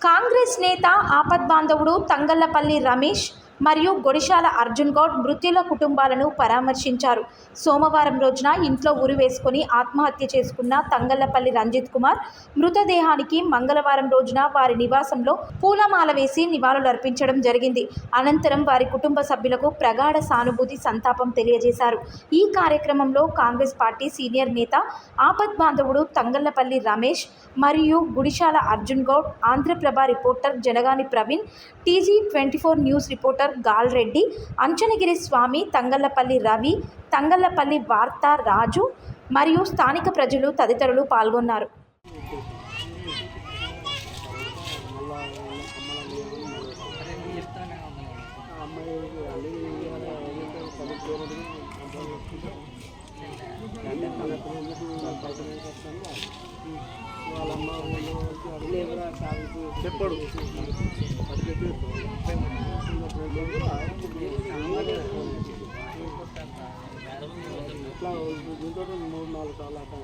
కాంగ్రెస్ నేత ఆపద్బాంధవుడు తంగళ్లపల్లి రమేష్ మరియు గొడిశాల అర్జున్ గౌడ్ మృతుల కుటుంబాలను పరామర్శించారు. సోమవారం రోజున ఇంట్లో ఉరి వేసుకుని ఆత్మహత్య చేసుకున్న తంగళ్లపల్లి రంజిత్ కుమార్ మృతదేహానికి మంగళవారం రోజున వారి నివాసంలో పూలమాల వేసి నివాళులర్పించడం జరిగింది. అనంతరం వారి కుటుంబ సభ్యులకు ప్రగాఢ సానుభూతి, సంతాపం తెలియజేశారు. ఈ కార్యక్రమంలో కాంగ్రెస్ పార్టీ సీనియర్ నేత ఆపద్బాంధవుడు తంగళ్లపల్లి రమేష్ మరియు Gudishala Arjun Goud, Andhra Prabha reporter Janagani Praveen, TG24 news reporter Galreddy, Anchanagiri Swamy, Thangallapalli Ravi, Thangallapalli వార్తా రాజు మరియు స్థానిక ప్రజలు తదితరులు పాల్గొన్నారు. చెప్పడు ఇట్లా దీంతో 3-4 సార్లు అట్లా